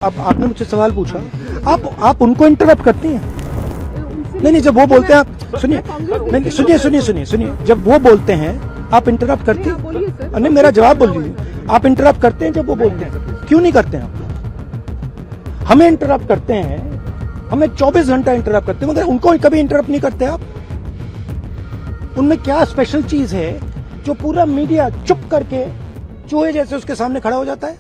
अब आपने मुझसे सवाल पूछा, आप उनको इंटरप्ट करती हैं। नहीं, जब वो बोलते हैं आप सुनिए, नहीं सुनिए, जब वो बोलते हैं आप इंटरप्ट करती हैं। नहीं, मेरा जवाब बोल लीजिए। आप इंटरप्ट करते हैं जब वो बोलते हैं, क्यों नहीं करते हैं आप? हमें इंटरप्ट करते हैं, हमें 24 घंटा इंटरप्ट करते हैं, मगर उनको कभी इंटरप्ट नहीं करते आप। उनमें क्या स्पेशल चीज है जो पूरा मीडिया चुप करके चूहे जैसे उसके सामने खड़ा हो जाता है?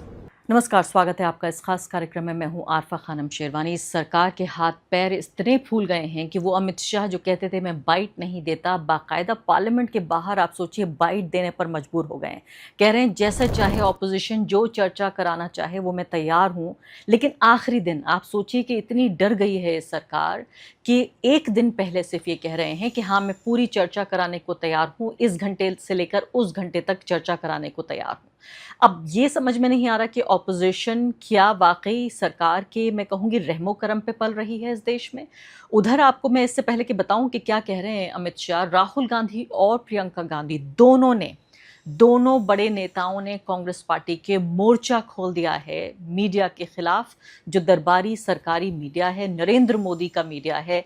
नमस्कार, स्वागत है आपका इस खास कार्यक्रम में। मैं हूं आरफा खानम शेरवानी। सरकार के हाथ पैर इतने फूल गए हैं कि वो अमित शाह जो कहते थे मैं बाइट नहीं देता, बाकायदा पार्लियामेंट के बाहर आप सोचिए बाइट देने पर मजबूर हो गए हैं। कह रहे हैं जैसे चाहे ऑपोजिशन जो चर्चा कराना चाहे वो मैं तैयार हूं। लेकिन आखिरी दिन आप सोचिए कि इतनी डर गई है ये सरकार कि एक दिन पहले सिर्फ ये कह रहे हैं कि हाँ मैं पूरी चर्चा कराने को तैयार हूँ, इस घंटे से लेकर उस घंटे तक चर्चा कराने को तैयार हूँ। अब ये समझ में नहीं आ रहा कि ऑपोजिशन क्या वाकई सरकार के मैं कहूँगी रहमो करम पे पल रही है इस देश में। उधर आपको मैं इससे पहले कि बताऊं कि क्या कह रहे हैं अमित शाह, राहुल गांधी और प्रियंका गांधी दोनों बड़े नेताओं ने कांग्रेस पार्टी के मोर्चा खोल दिया है मीडिया के खिलाफ। जो दरबारी सरकारी मीडिया है, नरेंद्र मोदी का मीडिया है,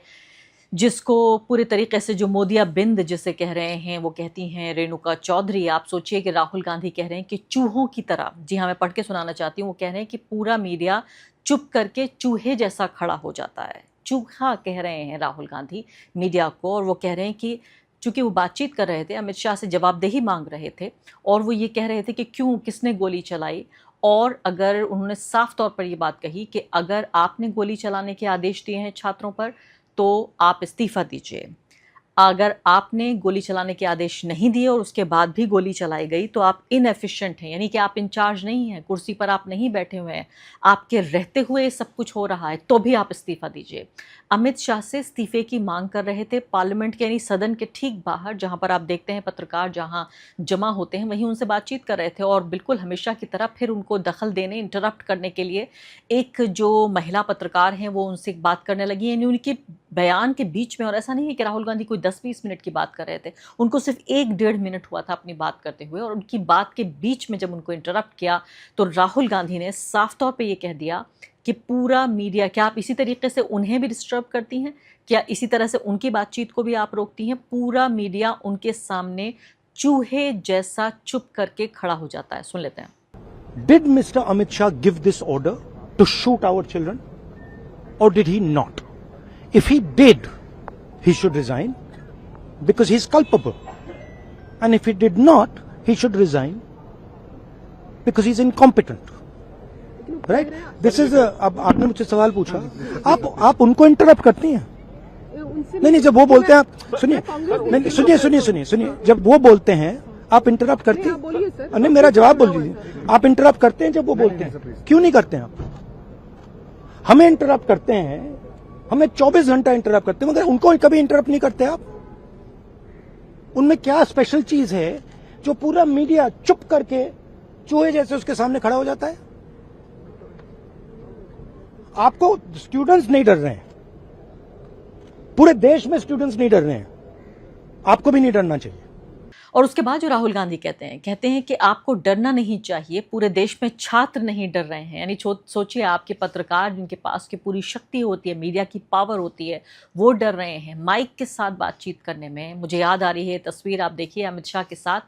जिसको पूरे तरीके से जो मोदिया बिंद जिसे कह रहे हैं, वो कहती हैं रेणुका चौधरी। आप सोचिए कि राहुल गांधी कह रहे हैं कि चूहों की तरह, जी हाँ मैं पढ़ के सुनाना चाहती हूँ, वो कह रहे हैं कि पूरा मीडिया चुप करके चूहे जैसा खड़ा हो जाता है। चूहा कह रहे हैं राहुल गांधी मीडिया को, और वो कह रहे हैं कि चूंकि वो बातचीत कर रहे थे, अमित शाह से जवाबदेही मांग रहे थे, और वो ये कह रहे थे कि क्यों, किसने गोली चलाई। और अगर उन्होंने साफ तौर पर ये बात कही कि अगर आपने गोली चलाने के आदेश दिए हैं छात्रों पर तो आप इस्तीफा दीजिए, अगर आपने गोली चलाने के आदेश नहीं दिए और उसके बाद भी गोली चलाई गई तो आप इनएफिशिएंट हैं, यानी कि आप इंचार्ज नहीं हैं, कुर्सी पर आप नहीं बैठे हुए हैं, आपके रहते हुए सब कुछ हो रहा है, तो भी आप इस्तीफा दीजिए। अमित शाह से इस्तीफे की मांग कर रहे थे पार्लियामेंट के यानी सदन के ठीक बाहर, जहां पर आप देखते हैं पत्रकार जहां जमा होते हैं वहीं उनसे बातचीत कर रहे थे। और बिल्कुल हमेशा की तरह फिर उनको दखल देने, इंटरप्ट करने के लिए एक जो महिला पत्रकार हैं वो उनसे एक बात करने लगी, यानी उनके बयान के बीच में। और ऐसा नहीं है कि राहुल गांधी कोई 10-20 मिनट की बात कर रहे थे, उनको सिर्फ 1-1.5 मिनट हुआ था अपनी बात करते हुए, और उनकी बात के बीच में जब उनको इंटरप्ट किया तो राहुल गांधी ने साफ तौर पे ये कह दिया कि पूरा मीडिया, क्या आप इसी तरीके से उन्हें भी डिस्टर्ब करती हैं? क्या इसी तरह से उनकी बातचीत को भी आप रोकती हैं? पूरा मीडिया उनके सामने चूहे जैसा चुप करके खड़ा हो जाता है। सुन लेते हैं। Did Mr. Amit Shah give this order to shoot our children, or did he not? If he did, he should resign because he is culpable. And if he did not, he should resign because he is incompetent. Right? This is अब आपने मुझसे सवाल पूछा, आप उनको interrupt करती हैं। नहीं, जब वो बोलते हैं आप सुनिए, नहीं सुनिए, जब वो बोलते हैं आप इंटरप्ट करती हैं। नहीं, मेरा जवाब बोल लीजिए। आप इंटरप्ट करते हैं जब वो बोलते हैं, क्यों नहीं करते हैं आप? हमें इंटरप्ट करते हैं, हमें 24 घंटा इंटरप्ट करते हैं, मगर उनको कभी इंटरप्ट नहीं करते आप। उनमें क्या स्पेशल चीज है जो पूरा मीडिया चुप करके चूहे जैसे उसके सामने खड़ा हो जाता है? आपको स्टूडेंट्स नहीं डर रहे हैं, पूरे देश में स्टूडेंट्स नहीं डर रहे हैं, आपको भी नहीं डरना चाहिए। और उसके बाद जो राहुल गांधी कहते हैं कि आपको डरना नहीं चाहिए, पूरे देश में छात्र नहीं डर रहे हैं। यानी सोचिए आपके पत्रकार जिनके पास की पूरी शक्ति होती है, मीडिया की पावर होती है, वो डर रहे हैं माइक के साथ बातचीत करने में। मुझे याद आ रही है तस्वीर, आप देखिए अमित शाह के साथ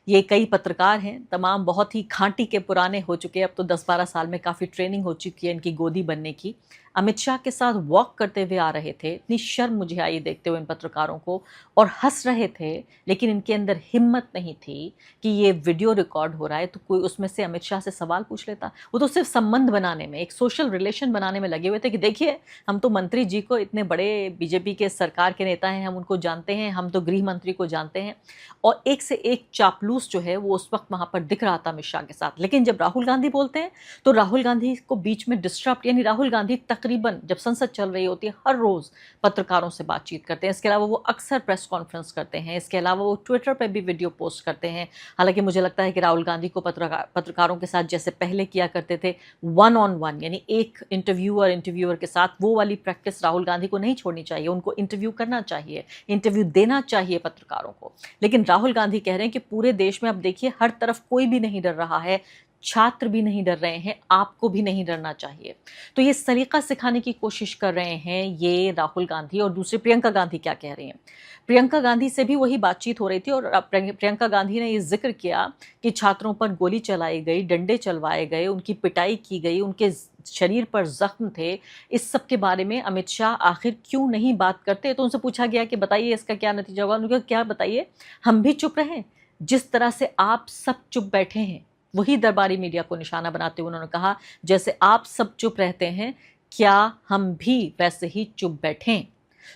ये कई पत्रकार हैं, तमाम बहुत ही घाटी के पुराने हो चुके हैं, अब तो 10-12 साल में काफ़ी ट्रेनिंग हो चुकी है इनकी गोदी बनने की। अमित शाह के साथ वॉक करते हुए आ रहे थे, इतनी शर्म मुझे आई देखते हुए इन पत्रकारों को, और हंस रहे थे, लेकिन इनके अंदर हिम्मत नहीं थी कि ये वीडियो रिकॉर्ड हो रहा है तो कोई उसमें से अमित शाह से सवाल पूछ लेता। वो तो सिर्फ संबंध बनाने में, एक सोशल रिलेशन बनाने में लगे हुए थे कि देखिए हम तो मंत्री जी को, इतने बड़े बीजेपी के सरकार के नेता हैं, हम उनको जानते हैं, हम तो गृह मंत्री को जानते हैं। और एक से एक चापलूस जो है वो उस वक्त वहाँ पर दिख रहा था अमित शाह के साथ। लेकिन जब राहुल गांधी बोलते हैं तो राहुल गांधी को बीच में डिस्टर्ब, यानी राहुल गांधी तकरीबन जब संसद चल रही होती है हर रोज पत्रकारों से बातचीत करते हैं। इसके अलावा वो अक्सर प्रेस कॉन्फ्रेंस करते हैं, इसके अलावा वो ट्विटर पर भी वीडियो पोस्ट करते हैं। हालांकि मुझे लगता है कि राहुल गांधी को पत्रकारों के साथ जैसे पहले किया करते थे 1-on-1, यानी एक इंटरव्यूअर के साथ, वो वाली प्रैक्टिस राहुल गांधी को नहीं छोड़नी चाहिए। उनको इंटरव्यू करना चाहिए, इंटरव्यू देना चाहिए पत्रकारों को। लेकिन राहुल गांधी कह रहे हैं कि पूरे देश में अब देखिए हर तरफ कोई भी नहीं डर रहा है, छात्र भी नहीं डर रहे हैं, आपको भी नहीं डरना चाहिए। तो ये सलीका सिखाने की कोशिश कर रहे हैं ये राहुल गांधी। और दूसरी प्रियंका गांधी क्या कह रही हैं? प्रियंका गांधी से भी वही बातचीत हो रही थी और प्रियंका गांधी ने ये जिक्र किया कि छात्रों पर गोली चलाई गई, डंडे चलवाए गए, उनकी पिटाई की गई, उनके शरीर पर जख्म थे। इस सब के बारे में अमित शाह आखिर क्यों नहीं बात करते? तो उनसे पूछा गया कि बताइए इसका क्या नतीजा होगा। उन्होंने कहा क्या बताइए, हम भी चुप रहें? जिस तरह से आप सब चुप बैठे हैं, वही दरबारी मीडिया को निशाना बनाते हुए उन्होंने कहा जैसे आप सब चुप रहते हैं, क्या हम भी वैसे ही चुप बैठें?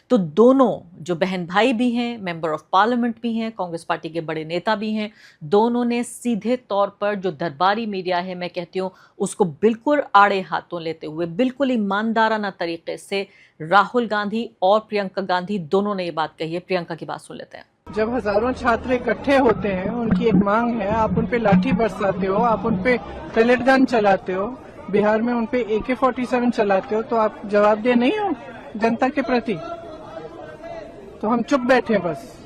तो दोनों जो बहन भाई भी हैं, मेंबर ऑफ पार्लियामेंट भी हैं, कांग्रेस पार्टी के बड़े नेता भी हैं, दोनों ने सीधे तौर पर जो दरबारी मीडिया है, मैं कहती हूँ उसको बिल्कुल आड़े हाथों लेते हुए, बिल्कुल ईमानदाराना तरीके से राहुल गांधी और प्रियंका गांधी दोनों ने ये बात कही है। प्रियंका की बात सुन लेते हैं। जब हजारों छात्र इकट्ठे होते हैं, उनकी एक मांग है, आप उन पे लाठी बरसाते हो, आप उन पे पेलेट गन चलाते हो, बिहार में उन पे AK-47 चलाते हो, तो आप जवाबदेह नहीं हो जनता के प्रति? तो हम चुप बैठे बस।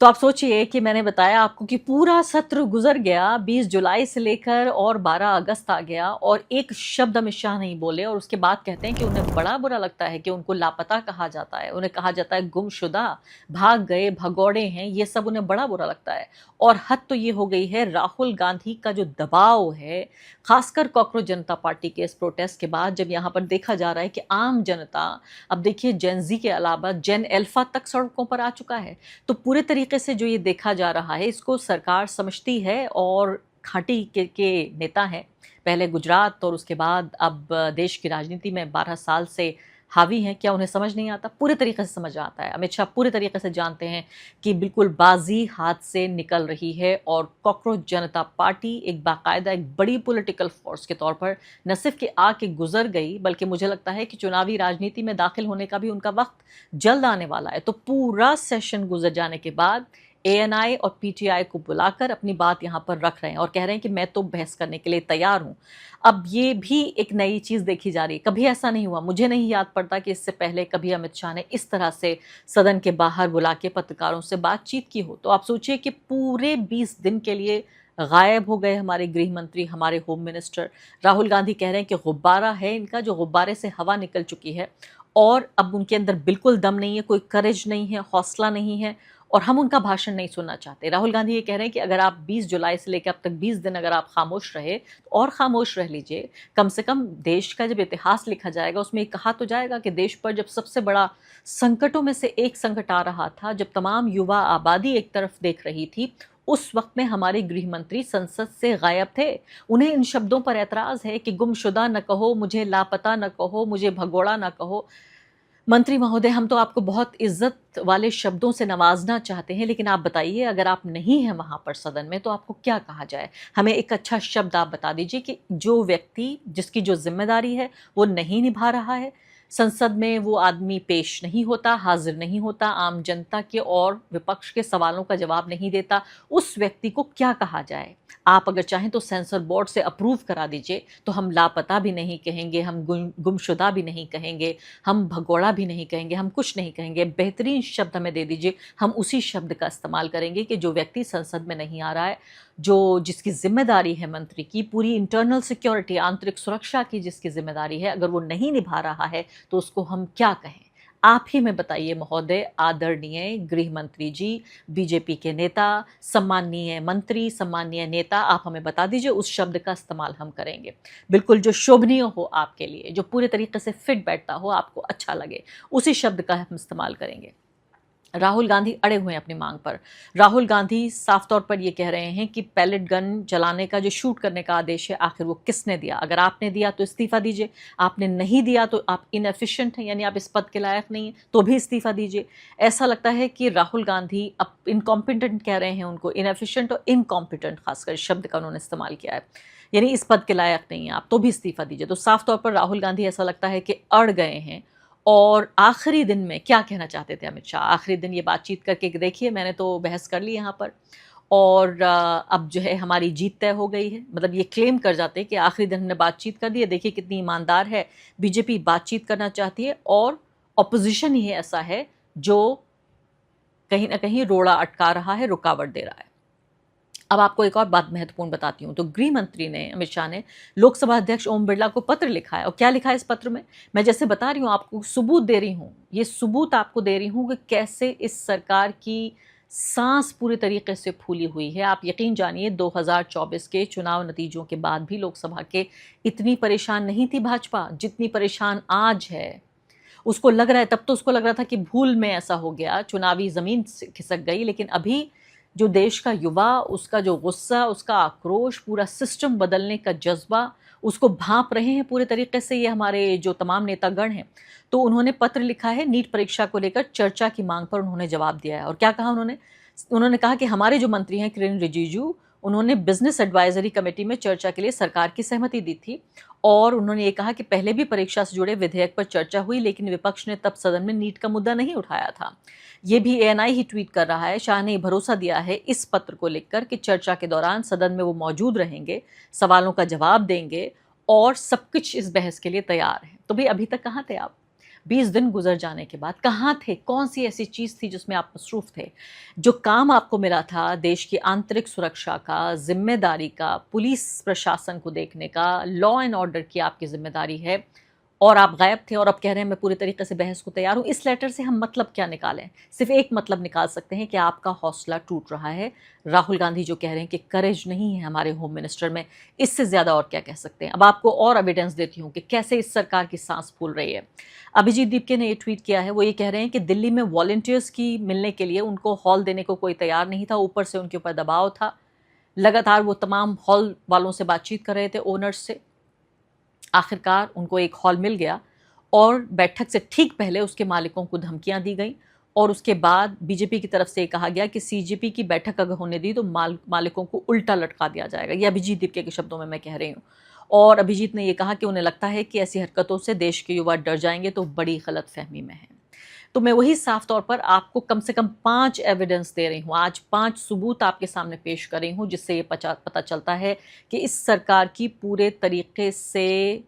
तो आप सोचिए कि मैंने बताया आपको कि पूरा सत्र गुजर गया, 20 जुलाई से लेकर और 12 अगस्त आ गया और एक शब्द अमित शाह नहीं बोले। और उसके बाद कहते हैं कि उन्हें बड़ा बुरा लगता है कि उनको लापता कहा जाता है, उन्हें कहा जाता है गुमशुदा, भाग गए, भगौड़े हैं, ये सब उन्हें बड़ा बुरा लगता है। और हद तो ये हो गई है, राहुल गांधी का जो दबाव है, खासकर कॉकरोच जनता पार्टी के इस प्रोटेस्ट के बाद, जब यहाँ पर देखा जा रहा है कि आम जनता, अब देखिए जेन जी के अलावा जेन अल्फा तक सड़कों पर आ चुका है। तो पूरे तरीके से जो ये देखा जा रहा है, इसको सरकार समझती है और घाटी के नेता हैं, पहले गुजरात और उसके बाद अब देश की राजनीति में 12 साल से हावी हैं। क्या उन्हें समझ नहीं आता? पूरे तरीके से समझ आता है। अमित शाह पूरे तरीके से जानते हैं कि बिल्कुल बाजी हाथ से निकल रही है और कॉकरोच जनता पार्टी एक बाकायदा एक बड़ी पॉलिटिकल फोर्स के तौर पर न सिर्फ कि आके गुजर गई, बल्कि मुझे लगता है कि चुनावी राजनीति में दाखिल होने का भी उनका वक्त जल्द आने वाला है। तो पूरा सेशन गुजर जाने के बाद ANI और PTI को बुलाकर अपनी बात यहाँ पर रख रहे हैं और कह रहे हैं कि मैं तो बहस करने के लिए तैयार हूँ। अब ये भी एक नई चीज़ देखी जा रही है, कभी ऐसा नहीं हुआ, मुझे नहीं याद पड़ता कि इससे पहले कभी अमित शाह ने इस तरह से सदन के बाहर बुला के पत्रकारों से बातचीत की हो। तो आप सोचिए कि पूरे 20 दिन के लिए गायब हो गए हमारे गृह मंत्री, हमारे होम मिनिस्टर। राहुल गांधी कह रहे हैं कि गुब्बारा है इनका, जो गुब्बारे से हवा निकल चुकी है और अब उनके अंदर बिल्कुल दम नहीं है, कोई करेज नहीं है, हौसला नहीं है और हम उनका भाषण नहीं सुनना चाहते। राहुल गांधी ये कह रहे हैं कि अगर आप 20 जुलाई से लेकर अब तक 20 दिन अगर आप खामोश रहे तो और खामोश रह लीजिए। कम से कम देश का जब इतिहास लिखा जाएगा उसमें ये कहा तो जाएगा कि देश पर जब सबसे बड़ा संकटों में से एक संकट आ रहा था, जब तमाम युवा आबादी एक तरफ देख रही थी, उस वक्त में हमारे गृह मंत्री संसद से गायब थे। उन्हें इन शब्दों पर एतराज है कि गुमशुदा न कहो, मुझे लापता न कहो, मुझे भगोड़ा न कहो। मंत्री महोदय, हम तो आपको बहुत इज्जत वाले शब्दों से नवाजना चाहते हैं, लेकिन आप बताइए अगर आप नहीं हैं वहाँ पर सदन में तो आपको क्या कहा जाए? हमें एक अच्छा शब्द आप बता दीजिए कि जो व्यक्ति जिसकी जो जिम्मेदारी है वो नहीं निभा रहा है, संसद में वो आदमी पेश नहीं होता, हाजिर नहीं होता, आम जनता के और विपक्ष के सवालों का जवाब नहीं देता, उस व्यक्ति को क्या कहा जाए? आप अगर चाहें तो सेंसर बोर्ड से अप्रूव करा दीजिए, तो हम लापता भी नहीं कहेंगे, हम गुमशुदा भी नहीं कहेंगे, हम भगोड़ा भी नहीं कहेंगे, हम कुछ नहीं कहेंगे। बेहतरीन शब्द हमें दे दीजिए, हम उसी शब्द का इस्तेमाल करेंगे कि जो व्यक्ति संसद में नहीं आ रहा है, जिसकी जिम्मेदारी है मंत्री की, पूरी इंटरनल सिक्योरिटी, आंतरिक सुरक्षा की जिसकी जिम्मेदारी है, अगर वो नहीं निभा रहा है तो उसको हम क्या कहें? आप ही में बताइए महोदय, आदरणीय गृह मंत्री जी, बीजेपी के नेता, सम्माननीय मंत्री, सम्माननीय नेता, आप हमें बता दीजिए, उस शब्द का इस्तेमाल हम करेंगे बिल्कुल जो शोभनीय हो आपके लिए, जो पूरे तरीके से फिट बैठता हो, आपको अच्छा लगे, उसी शब्द का हम इस्तेमाल करेंगे। राहुल गांधी अड़े हुए हैं अपनी मांग पर। राहुल गांधी साफ तौर पर ये कह रहे हैं कि पैलेट गन चलाने का, जो शूट करने का आदेश है, आखिर वो किसने दिया? अगर आपने दिया तो इस्तीफा दीजिए, आपने नहीं दिया तो आप इनएफिशिएंट हैं, यानी आप इस पद के लायक नहीं हैं, तो भी इस्तीफा दीजिए। ऐसा लगता है कि राहुल गांधी अब इनकॉम्पिटेंट कह रहे हैं उनको, इनएफिशिएंट और इनकॉम्पिटेंट खासकर शब्द का उन्होंने इस्तेमाल किया है, यानी इस पद के लायक नहीं है आप, तो भी इस्तीफा दीजिए। तो साफ तौर पर राहुल गांधी ऐसा लगता है कि अड़ गए हैं। और आखिरी दिन में क्या कहना चाहते थे अमित शाह? आखिरी दिन ये बातचीत करके देखिए, मैंने तो बहस कर ली यहाँ पर और अब जो है हमारी जीत तय हो गई है। मतलब ये क्लेम कर जाते हैं कि आखिरी दिन हमने बातचीत कर दी है, देखिए कितनी ईमानदार है बीजेपी, बातचीत करना चाहती है और ऑपोजिशन ही ऐसा है जो कहीं ना कहीं रोड़ा अटका रहा है, रुकावट दे रहा है। अब आपको एक और बात महत्वपूर्ण बताती हूँ। तो गृह मंत्री ने, अमित शाह ने, लोकसभा अध्यक्ष ओम बिरला को पत्र लिखा है। और क्या लिखा है इस पत्र में? मैं जैसे बता रही हूँ, आपको सबूत दे रही हूँ, ये सबूत आपको दे रही हूँ कि कैसे इस सरकार की सांस पूरी तरीके से फूली हुई है। आप यकीन जानिए 2024 के चुनाव नतीजों के बाद भी लोकसभा के इतनी परेशान नहीं थी भाजपा जितनी परेशान आज है। उसको लग रहा है, तब तो उसको लग रहा था कि भूल में ऐसा हो गया, चुनावी ज़मीन खिसक गई, लेकिन अभी जो देश का युवा, उसका जो गुस्सा, उसका आक्रोश, पूरा सिस्टम बदलने का जज्बा, उसको भांप रहे हैं पूरे तरीके से ये हमारे जो तमाम नेतागण हैं। तो उन्होंने पत्र लिखा है, नीट परीक्षा को लेकर चर्चा की मांग पर उन्होंने जवाब दिया है। और क्या कहा उन्होंने? उन्होंने कहा कि हमारे जो मंत्री हैं किरेन रिजिजू, उन्होंने बिजनेस एडवाइजरी कमेटी में चर्चा के लिए सरकार की सहमति दी थी। और उन्होंने ये कहा कि पहले भी परीक्षा से जुड़े विधेयक पर चर्चा हुई, लेकिन विपक्ष ने तब सदन में नीट का मुद्दा नहीं उठाया था। ये भी एएनआई ही ट्वीट कर रहा है। शाह ने भरोसा दिया है इस पत्र को लिखकर कि चर्चा के दौरान सदन में वो मौजूद रहेंगे, सवालों का जवाब देंगे और सब कुछ इस बहस के लिए तैयार है। तो भाई अभी तक कहाँ थे आप? 20 दिन गुजर जाने के बाद कहाँ थे? कौन सी ऐसी चीज़ थी जिसमें आप मसरूफ़ थे? जो काम आपको मिला था देश की आंतरिक सुरक्षा का, जिम्मेदारी का, पुलिस प्रशासन को देखने का, लॉ एंड ऑर्डर की आपकी जिम्मेदारी है, और आप गायब थे। और अब कह रहे हैं मैं पूरी तरीके से बहस को तैयार हूँ। इस लेटर से हम मतलब क्या निकालें? सिर्फ एक मतलब निकाल सकते हैं कि आपका हौसला टूट रहा है। राहुल गांधी जो कह रहे हैं कि करेज नहीं है हमारे होम मिनिस्टर में, इससे ज़्यादा और क्या कह सकते हैं? अब आपको और एविडेंस देती हूँ कि कैसे इस सरकार की सांस फूल रही है। अभिजीत दीपके ने ये ट्वीट किया है। वो ये कह रहे हैं कि दिल्ली में वॉलंटियर्स की मिलने के लिए उनको हॉल देने को कोई तैयार नहीं था, ऊपर से उनके ऊपर दबाव था। लगातार वो तमाम हॉल वालों से बातचीत कर रहे थे, ओनर्स से। आखिरकार उनको एक हॉल मिल गया और बैठक से ठीक पहले उसके मालिकों को धमकियां दी गई और उसके बाद बीजेपी की तरफ से ये कहा गया कि सीजेपी की बैठक अगर होने दी तो मालिकों को उल्टा लटका दिया जाएगा। ये अभिजीत दीपके के शब्दों में मैं कह रही हूँ। और अभिजीत ने ये कहा कि उन्हें लगता है कि ऐसी हरकतों से देश के युवा डर जाएंगे तो बड़ी गलतफहमी में है। तो मैं वही साफ तौर पर आपको कम से कम 5 एविडेंस दे रही हूँ, आज 5 सबूत आपके सामने पेश कर रही हूँ, जिससे ये पता चलता है कि इस सरकार की पूरे तरीके से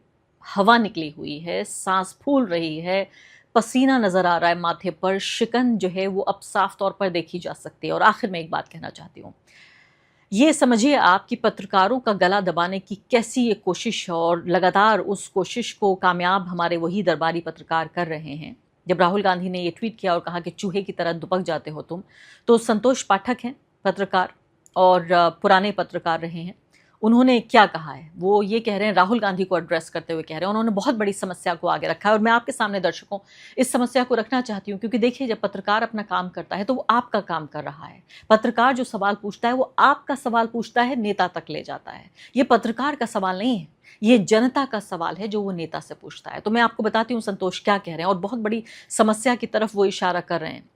हवा निकली हुई है, सांस फूल रही है, पसीना नज़र आ रहा है माथे पर, शिकन जो है वो अब साफ तौर पर देखी जा सकती है। और आखिर में एक बात कहना चाहती हूँ, ये समझिए आप कि पत्रकारों का गला दबाने की कैसी ये कोशिश है, और लगातार उस कोशिश को कामयाब हमारे वही दरबारी पत्रकार कर रहे हैं। जब राहुल गांधी ने ये ट्वीट किया और कहा कि चूहे की तरह दुबक जाते हो तुम, तो संतोष पाठक हैं पत्रकार और पुराने पत्रकार रहे हैं। उन्होंने क्या कहा है? वो ये कह रहे हैं, राहुल गांधी को एड्रेस करते हुए कह रहे हैं, उन्होंने बहुत बड़ी समस्या को आगे रखा है और मैं आपके सामने दर्शकों इस समस्या को रखना चाहती हूँ, क्योंकि देखिए जब पत्रकार अपना काम करता है तो वो आपका काम कर रहा है। पत्रकार जो सवाल पूछता है वो आपका सवाल पूछता है, नेता तक ले जाता है। ये पत्रकार का सवाल नहीं है, ये जनता का सवाल है जो वो नेता से पूछता है। तो मैं आपको बताती हूँ संतोष क्या कह रहे हैं और बहुत बड़ी समस्या की तरफ वो इशारा कर रहे हैं।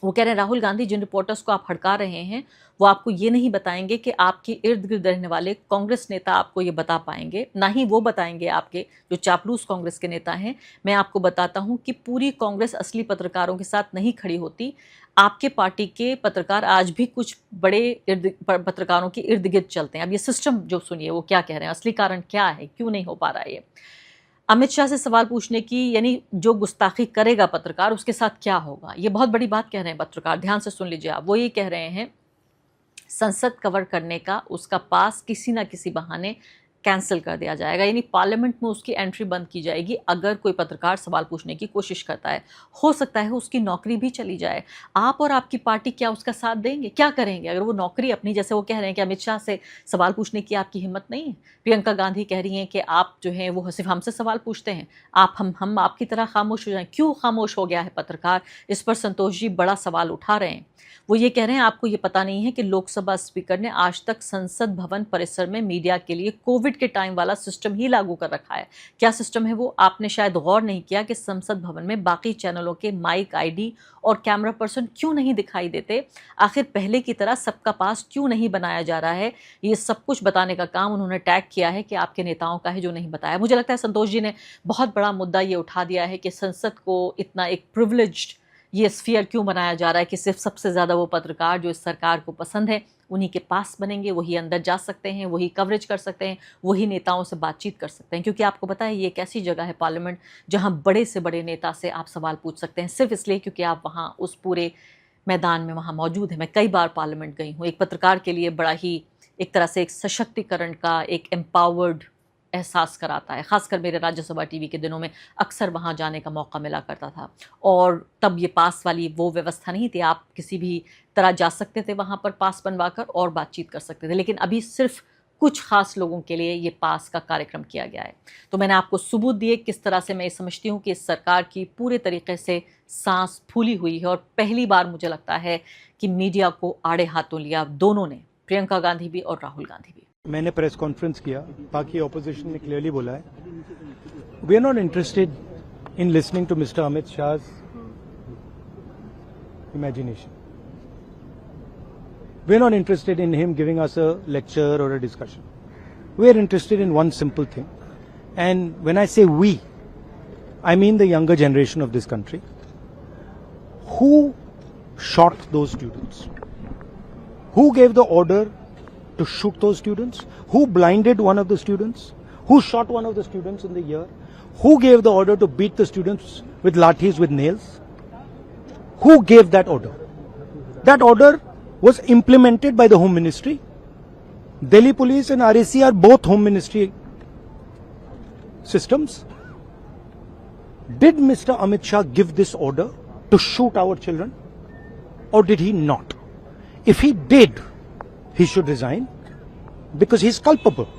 वो कह रहे हैं, राहुल गांधी जिन रिपोर्टर्स को आप हड़का रहे हैं वो आपको ये नहीं बताएंगे कि आपके इर्द गिर्द रहने वाले कांग्रेस नेता आपको ये बता पाएंगे, ना ही वो बताएंगे आपके जो चापलूस कांग्रेस के नेता हैं। मैं आपको बताता हूं कि पूरी कांग्रेस असली पत्रकारों के साथ नहीं खड़ी होती। आपके पार्टी के पत्रकार आज भी कुछ बड़े पत्रकारों के इर्द गिर्द चलते हैं। अब ये सिस्टम जो सुनिए वो क्या कह रहे हैं, असली कारण क्या है, क्यों नहीं हो पा रहा है ये। अमित शाह से सवाल पूछने की, यानी जो गुस्ताखी करेगा पत्रकार उसके साथ क्या होगा, ये बहुत बड़ी बात कह रहे हैं पत्रकार। ध्यान से सुन लीजिए आप। वो ये कह रहे हैं, संसद कवर करने का उसका पास किसी ना किसी बहाने कैंसिल कर दिया जाएगा, यानी पार्लियामेंट में उसकी एंट्री बंद की जाएगी अगर कोई पत्रकार सवाल पूछने की कोशिश करता है। हो सकता है उसकी नौकरी भी चली जाए। आप और आपकी पार्टी क्या उसका साथ देंगे? क्या करेंगे अगर वो नौकरी अपनी, जैसे वो कह रहे हैं कि अमित शाह से सवाल पूछने की आपकी हिम्मत नहीं है। प्रियंका गांधी कह रही हैं कि आप जो हैं वो सिर्फ हमसे सवाल पूछते हैं, आप हम आपकी तरह खामोश हो जाएं। क्यों खामोश हो गया है पत्रकार? इस पर संतोष जी बड़ा सवाल उठा रहे हैं। वो ये कह रहे हैं, आपको ये पता नहीं है कि लोकसभा स्पीकर ने आज तक संसद भवन परिसर में मीडिया के लिए कोविड के टाइम वाला सिस्टम ही लागू कर रखा है। क्या सिस्टम है वो? आपने शायद गौर नहीं किया कि संसद भवन में बाकी चैनलों के माइक, आईडी और कैमरा पर्सन क्यों नहीं दिखाई देते? आखिर पहले की तरह सबका पास क्यों नहीं बनाया जा रहा है? ये सब कुछ बताने का काम उन्होंने टैग किया है कि आपके नेताओं का है जो नहीं बताया। मुझे लगता है संतोष जी ने बहुत बड़ा मुद्दा ये उठा दिया है कि संसद को इतना एक प्रिविलेज्ड ये स्फीयर क्यों बनाया जा रहा है कि सिर्फ सबसे ज़्यादा वो पत्रकार जो इस सरकार को पसंद है उन्हीं के पास बनेंगे, वही अंदर जा सकते हैं, वही कवरेज कर सकते हैं, वही नेताओं से बातचीत कर सकते हैं। क्योंकि आपको पता है ये एक ऐसी जगह है पार्लियामेंट जहां बड़े से बड़े नेता से आप सवाल पूछ सकते हैं, सिर्फ इसलिए क्योंकि आप वहां उस पूरे मैदान में वहाँ मौजूद है। मैं कई बार पार्लियामेंट गई हूँ। एक पत्रकार के लिए बड़ा ही एक तरह से एक सशक्तिकरण का, एक एम्पावर्ड एहसास कराता है। ख़ासकर मेरे राज्यसभा टीवी के दिनों में अक्सर वहाँ जाने का मौका मिला करता था। और तब ये पास वाली वो व्यवस्था नहीं थी, आप किसी भी तरह जा सकते थे वहाँ पर पास बनवा कर और बातचीत कर सकते थे। लेकिन अभी सिर्फ कुछ खास लोगों के लिए ये पास का कार्यक्रम किया गया है। तो मैंने आपको सबूत दिए किस तरह से मैं ये समझती हूँ कि इस सरकार की पूरे तरीके से सांस फूली हुई है। और पहली बार मुझे लगता है कि मीडिया को आड़े हाथों लिया दोनों ने, प्रियंका गांधी भी और राहुल गांधी भी। मैंने प्रेस कॉन्फ्रेंस किया, बाकी ऑपोजिशन ने क्लियरली बोला है, we are not interested in listening to mister Amit Shah imagination. We are not interested in him giving us a lecture or a discussion. We are interested in one simple thing. And when I say we, I mean the younger generation of this country. Who shot those students? Who gave the order to shoot those students? Who blinded one of the students? Who shot one of the students in the ear? Who gave the order to beat the students with lathis, with nails? Who gave that order? That order was implemented by the Home Ministry. Delhi Police and RAC are both Home Ministry systems. Did Mr. Amit Shah give this order to shoot our children, or did he not? If he did, he should resign because he is culpable.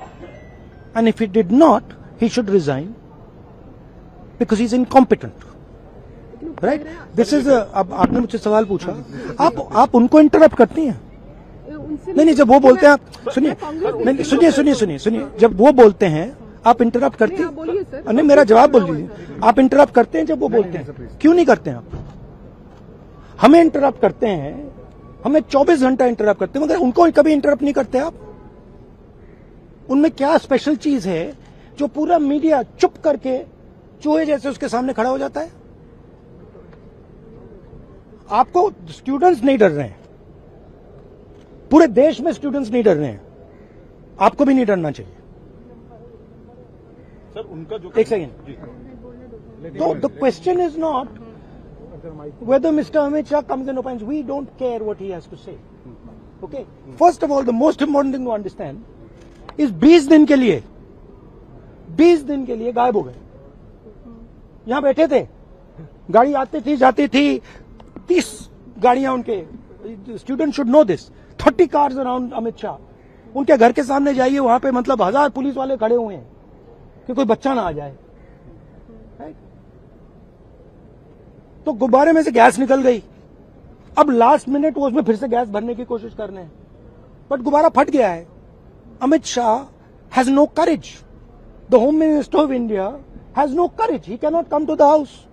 And if he did not, he should resign because he is incompetent. Right, this is, अब आपने मुझसे सवाल पूछा, आप उनको interrupt करती हैं? नहीं, जब वो बोलते हैं आप सुनिए, जब वो बोलते हैं आप इंटरप्ट करती हैं? नहीं, मेरा जवाब बोल लीजिए। आप इंटरप्ट करते हैं जब वो बोलते हैं? क्यों नहीं करते हैं आप? हमें इंटरप्ट करते हैं, हमें 24 घंटा इंटरप्ट करते हैं, मगर उनको कभी इंटरप्ट नहीं करते आप। उनमें क्या स्पेशल चीज है जो पूरा मीडिया चुप करके चूहे जैसे उसके सामने खड़ा हो जाता है? आपको स्टूडेंट्स नहीं डर रहे हैं, पूरे देश में स्टूडेंट्स नहीं डर रहे हैं, आपको भी नहीं डरना चाहिए। सर उनका जो एक सेकेंड, तो the question is not whether Mr. Amit Shah comes and opines. We don't care what he has to say. Okay? First of all, the most important thing to understand is 20 दिन के लिए गायब हो गए। यहां बैठे थे, गाड़ी आती थी जाती थी, 30 गाड़ियां उनके, student should know this, 30 cars around Amit Shah. उनके घर के सामने जाइए, वहां पे मतलब 1000 पुलिस वाले खड़े हुए हैं कि कोई बच्चा ना आ जाए। तो गुब्बारे में से गैस निकल गई, अब लास्ट मिनट वो उसमें फिर से गैस भरने की कोशिश कर रहे हैं, बट गुब्बारा फट गया है। Amit Shah has no courage, the home minister of India has no courage, he can not come to the house.